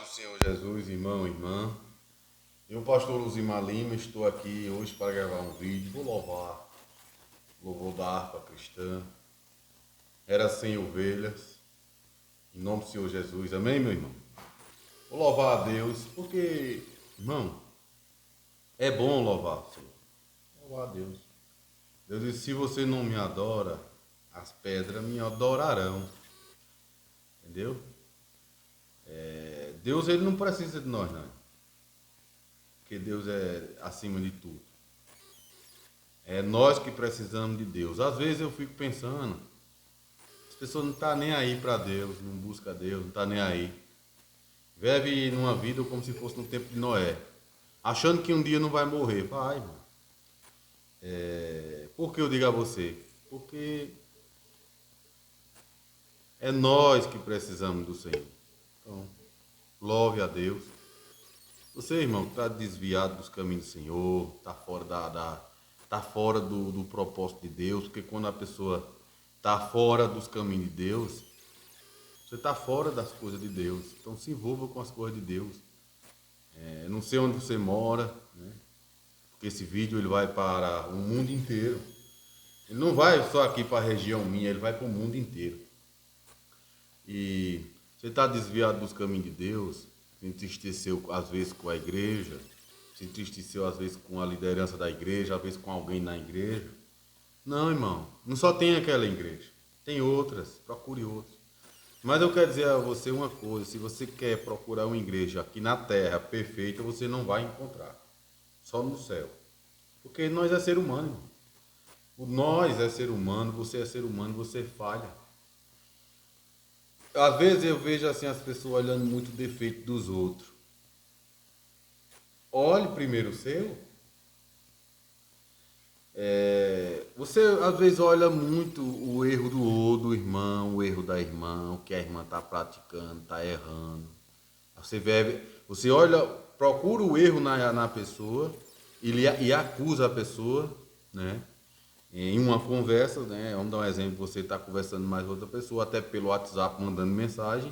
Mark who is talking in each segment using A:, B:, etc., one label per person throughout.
A: do Senhor Jesus, irmão e irmã. Eu, pastor Luzimar Lima, estou aqui hoje para gravar um vídeo. Vou louvar, louvor da harpa cristã. Era 100 ovelhas, em nome do Senhor Jesus, amém, meu irmão? Vou louvar a Deus, porque, irmão, é bom louvar o Senhor. Louvar a Deus. Deus disse: se você não me adora, as pedras me adorarão. Entendeu? Deus, ele não precisa de nós, não. Porque Deus é acima de tudo. É nós que precisamos de Deus. Às vezes eu fico pensando, as pessoas não estão nem aí para Deus, não buscam Deus, não estão nem aí. Vive numa vida como se fosse no tempo de Noé, achando que um dia não vai morrer. Vai, irmão. Por que eu digo a você? Porque é nós que precisamos do Senhor. Então, louve a Deus. Você, irmão, que está desviado dos caminhos do Senhor, está fora tá fora do propósito de Deus, porque quando a pessoa está fora dos caminhos de Deus, você está fora das coisas de Deus. Então se envolva com as coisas de Deus. Não sei onde você mora, né? Porque esse vídeo ele vai para o mundo inteiro. Ele não vai só aqui para a região minha, ele vai para o mundo inteiro. E você está desviado dos caminhos de Deus, se entristeceu às vezes com a igreja, se entristeceu às vezes com a liderança da igreja, às vezes com alguém na igreja. Não, irmão, não só tem aquela igreja, tem outras, procure outras. Mas eu quero dizer a você uma coisa: se você quer procurar uma igreja aqui na terra perfeita, você não vai encontrar, só no céu. Porque nós é ser humano, irmão. Nós é ser humano, você é ser humano, você falha. Às vezes eu vejo assim as pessoas olhando muito o defeito dos outros. Olhe primeiro o seu. Você às vezes olha muito o erro do irmão, o erro da irmã, o que a irmã está praticando, está errando. Você olha, procura o erro na pessoa e acusa a pessoa, né? Em uma conversa, né? Vamos dar um exemplo: você está conversando mais com outra pessoa, até pelo WhatsApp, mandando mensagem,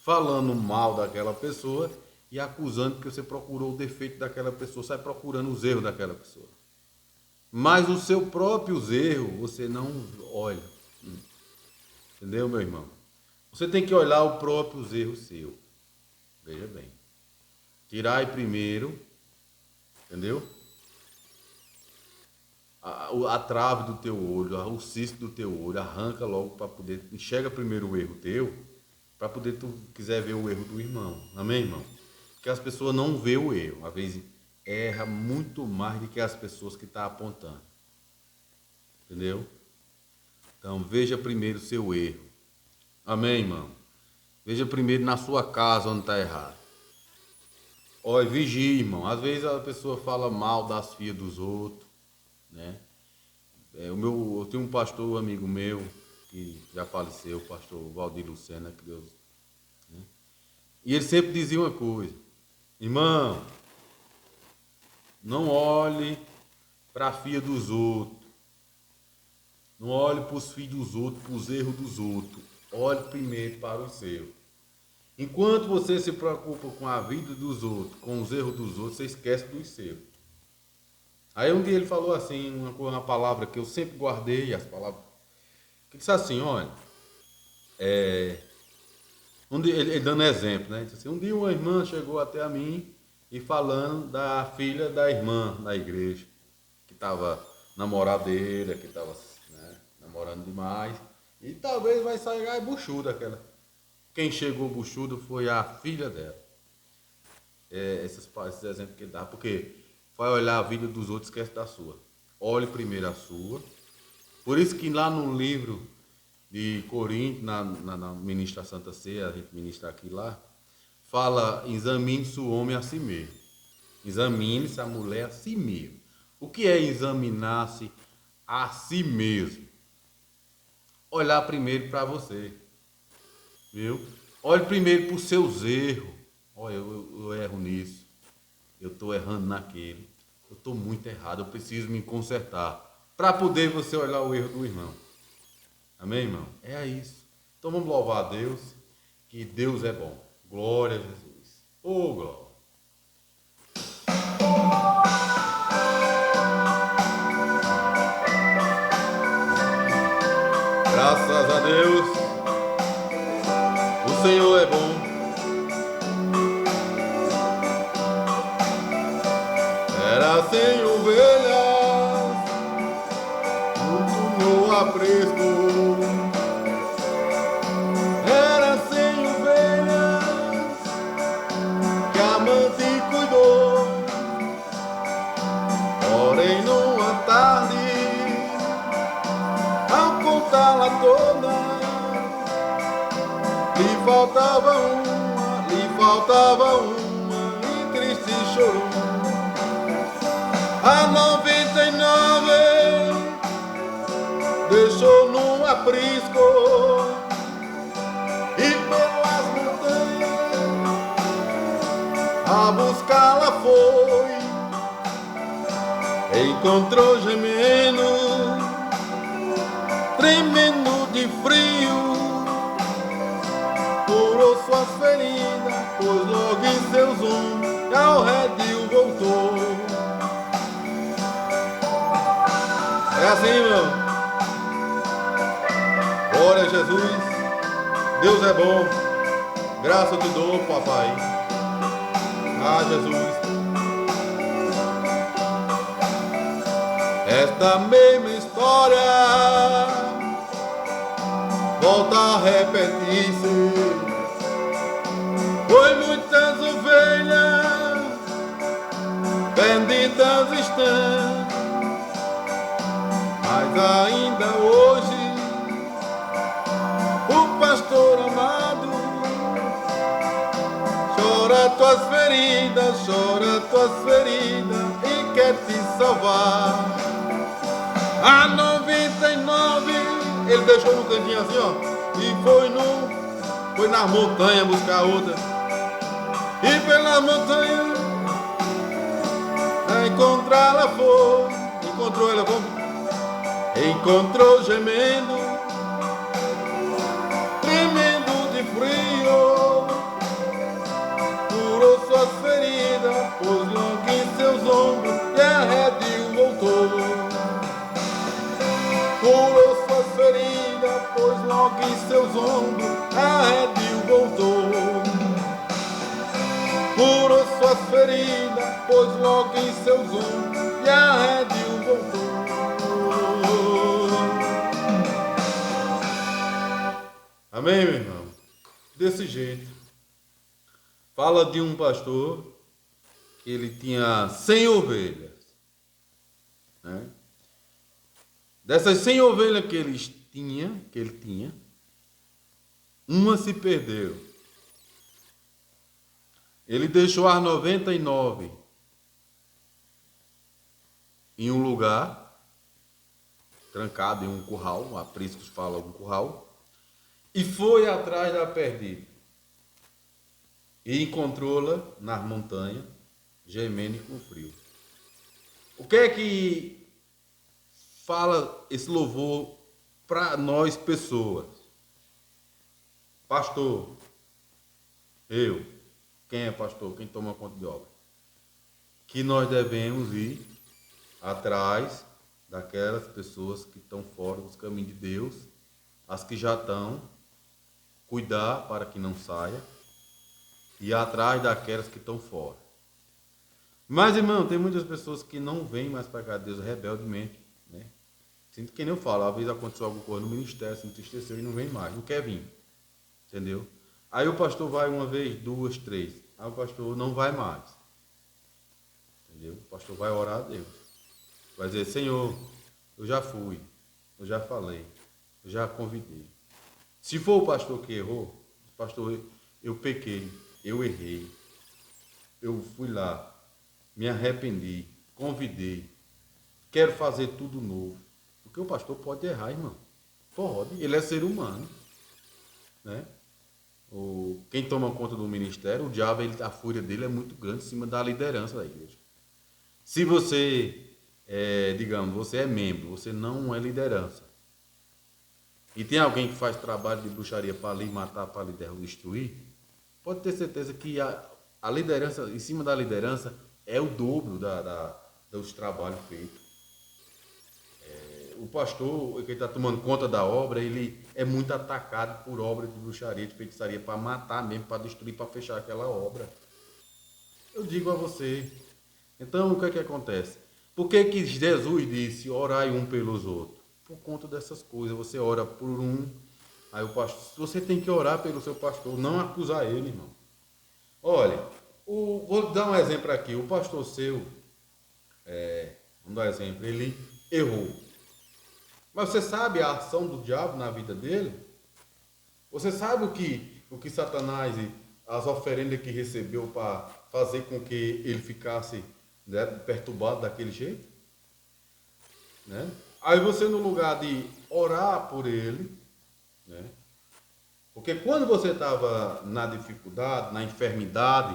A: falando mal daquela pessoa e acusando que você procurou o defeito daquela pessoa, sai procurando os erros daquela pessoa. Mas os seus próprios erros você não olha. Entendeu, meu irmão? Você tem que olhar os próprios erros seus. Veja bem. Tirai primeiro, entendeu? A trave do teu olho, o cisto do teu olho, arranca logo para poder, enxerga primeiro o erro teu, para poder tu quiser ver o erro do irmão. Amém, irmão? Porque as pessoas não vê o erro, às vezes erra muito mais do que as pessoas que estão apontando. Entendeu? Então veja primeiro o seu erro. Amém, irmão? Veja primeiro na sua casa onde está errado. Olha, vigie, irmão. Às vezes a pessoa fala mal das filhas dos outros, né? Eu tenho um pastor amigo meu que já faleceu, o pastor Valdir Lucena, que Deus, né? E ele sempre dizia uma coisa: irmão, não olhe para a filha dos outros, não olhe para os filhos dos outros, para os erros dos outros. Olhe primeiro para o seu. Enquanto você se preocupa com a vida dos outros, com os erros dos outros, você esquece dos seus. Aí um dia ele falou assim, uma palavra que eu sempre guardei, as palavras, que disse assim: olha, um dia, ele dando exemplo, né? Ele disse assim: um dia uma irmã chegou até a mim e falando da filha da irmã da igreja, que estava namoradeira, que estava, né, namorando demais, e talvez vai sair buchuda aquela. Quem chegou buchudo foi a filha dela. Esses exemplos que ele dá, porque vai olhar a vida dos outros, esquece da sua. Olhe primeiro a sua. Por isso que lá no livro de Coríntios, na ministra Santa Ceia, a gente ministra aqui lá, fala: examine-se o homem a si mesmo. Examine-se a mulher a si mesmo. O que é examinar-se a si mesmo? Olhar primeiro para você, viu? Olhe primeiro para os seus erros. Olha, eu erro nisso, eu estou errando naquele, eu estou muito errado, eu preciso me consertar, para poder você olhar o erro do irmão. Amém, irmão? É isso. Então vamos louvar a Deus, que Deus é bom. Glória a Jesus. Oh, glória. Graças a Deus, o Senhor é bom. Era sem ovelhas, muito no aprisco. Era sem ovelhas que a mãe cuidou. Porém, numa tarde, ao contá-la toda, lhe faltava uma, e triste chorou. A 99 deixou num aprisco e pelas montanhas a buscá-la foi. Encontrou gemendo, tremendo de frio, curou suas feridas, pôs logo em seus ombros e ao redil voltou. É assim, irmão. Glória a Jesus. Deus é bom. Graça eu te dou, papai. Ah, Jesus. Esta mesma história volta a repetir-se. Foi muitas ovelhas benditas estão, mas ainda hoje o pastor amado chora tuas feridas e quer te salvar. A 99 ele deixou no cantinho assim, ó, e foi nas montanhas buscar outra. E pela montanha a encontrá-la foi. Encontrou ela como? Encontrou gemendo, tremendo de frio, curou suas feridas, pôs logo em seus ombros e a redil voltou. Curou suas feridas, pôs logo em seus ombros, a redil voltou. Curou suas feridas, pôs logo em seus ombros, e a redil voltou. Amém, meu irmão? Desse jeito. Fala de um pastor que ele tinha 100 ovelhas, né? Dessas 100 ovelhas que ele tinha, uma se perdeu. Ele deixou as 99 em um lugar, trancado em um curral, apriscos fala um curral, e foi atrás da perdida. E encontrou-la nas montanhas, gemendo e com frio. O que é que fala esse louvor para nós pessoas? Pastor, quem é pastor? Quem toma conta de obra? Que nós devemos ir atrás daquelas pessoas que estão fora dos caminhos de Deus, as que já estão, cuidar para que não saia, e ir atrás daquelas que estão fora. Mas, irmão, tem muitas pessoas que não vêm mais para cá de Deus rebeldemente, né? Sinto que nem eu falo, às vezes aconteceu alguma coisa no ministério, se entristeceu e não vem mais, não quer vir, entendeu? Aí o pastor vai uma vez, duas, três, aí o pastor não vai mais, entendeu? O pastor vai orar a Deus, vai dizer: Senhor, eu já fui, eu já falei, eu já convidei. Se for o pastor que errou, pastor, eu pequei, eu errei, eu fui lá, me arrependi, convidei, quero fazer tudo novo. Porque o pastor pode errar, irmão. Pode, ele é ser humano, né? Quem toma conta do ministério, o diabo, a fúria dele é muito grande em cima da liderança da igreja. Se você, digamos, você é membro, você não é liderança, e tem alguém que faz trabalho de bruxaria para lhe matar, para lhe destruir, pode ter certeza que a liderança, em cima da liderança, é o dobro dos trabalhos feitos. O pastor que está tomando conta da obra, ele é muito atacado por obra de bruxaria, de feitiçaria, para matar mesmo, para destruir, para fechar aquela obra. Eu digo a você. Então, o que é que acontece? Por que que Jesus disse, orai um pelos outros? Por conta dessas coisas. Você ora por um, aí o pastor, você tem que orar pelo seu pastor, não acusar ele, irmão. Olha, vou dar um exemplo aqui. O pastor seu, vamos dar um exemplo, ele errou. Mas você sabe a ação do diabo na vida dele? Você sabe o que Satanás e as oferendas que recebeu para fazer com que ele ficasse, né, perturbado daquele jeito? Né? Aí você, no lugar de orar por ele, né? Porque quando você estava na dificuldade, na enfermidade,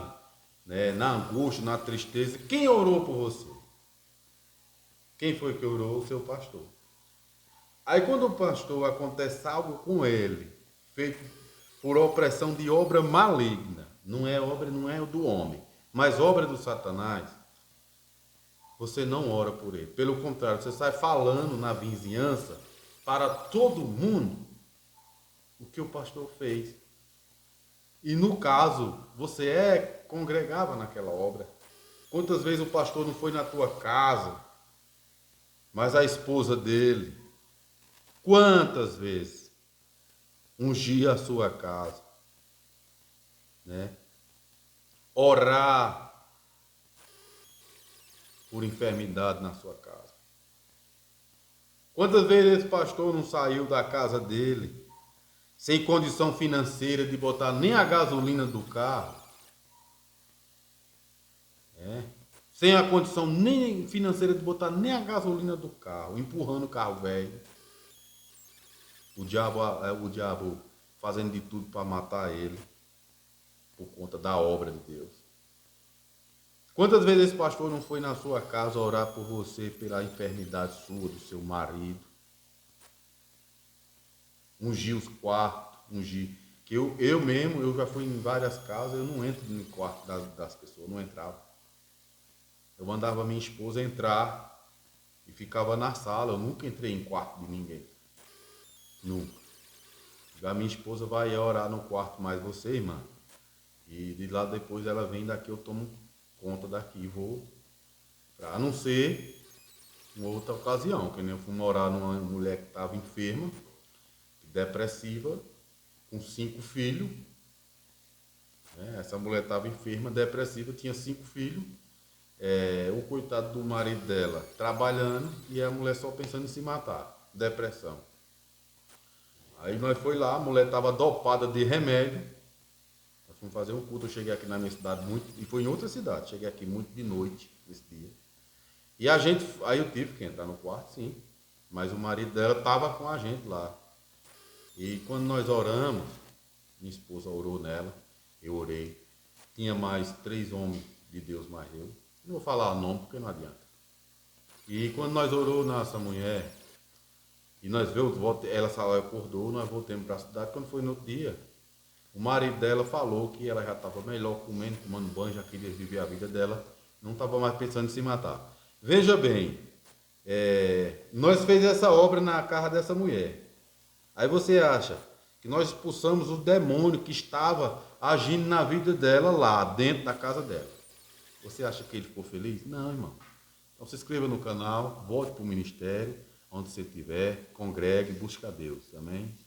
A: né, na angústia, na tristeza, quem orou por você? Quem foi que orou? O seu pastor. Aí quando o pastor acontece algo com ele, feito por opressão de obra maligna, não é obra, não é do homem, mas obra do Satanás, você não ora por ele. Pelo contrário, você sai falando na vizinhança para todo mundo o que o pastor fez. E no caso, você congregava naquela obra. Quantas vezes o pastor não foi na tua casa, mas a esposa dele? Quantas vezes ungia a sua casa, né? Orar por enfermidade na sua casa. Quantas vezes esse pastor não saiu da casa dele sem condição financeira de botar nem a gasolina do carro, sem a condição nem financeira de botar nem a gasolina do carro, empurrando o carro velho. O diabo fazendo de tudo para matar ele por conta da obra de Deus. Quantas vezes esse pastor não foi na sua casa orar por você pela enfermidade sua, do seu marido? Ungir os quartos, ungir. Que eu mesmo, eu já fui em várias casas, eu não entro no quarto das pessoas, não entrava. Eu mandava minha esposa entrar e ficava na sala, eu nunca entrei em quarto de ninguém. Nunca. A minha esposa vai orar no quarto mais você, irmã. E de lá depois ela vem daqui, eu tomo conta daqui e vou. A não ser uma outra ocasião, que nem eu fui morar numa mulher que estava enferma, depressiva, com 5 filhos. Essa mulher estava enferma, depressiva, tinha 5 filhos. O coitado do marido dela trabalhando e a mulher só pensando em se matar. Depressão. Aí nós foi lá, a mulher estava dopada de remédio. Nós fomos fazer um culto, eu cheguei aqui na minha cidade muito, e foi em outra cidade, cheguei aqui muito de noite nesse dia. E aí eu tive que entrar no quarto, sim. Mas o marido dela estava com a gente lá. E quando nós oramos, minha esposa orou nela, eu orei. Tinha mais 3 homens de Deus mais eu. Não vou falar o nome porque não adianta. E quando nós orou nessa mulher, e nós ela acordou, nós voltamos para a cidade. Quando foi no outro dia, o marido dela falou que ela já estava melhor, comendo, tomando banho, já queria viver a vida dela, não estava mais pensando em se matar. Veja bem, nós fez essa obra na casa dessa mulher. Aí você acha que nós expulsamos o demônio que estava agindo na vida dela lá, dentro da casa dela. Você acha que ele ficou feliz? Não, irmão. Então se inscreva no canal, volte para o ministério, onde você estiver, congregue, busque a Deus. Amém?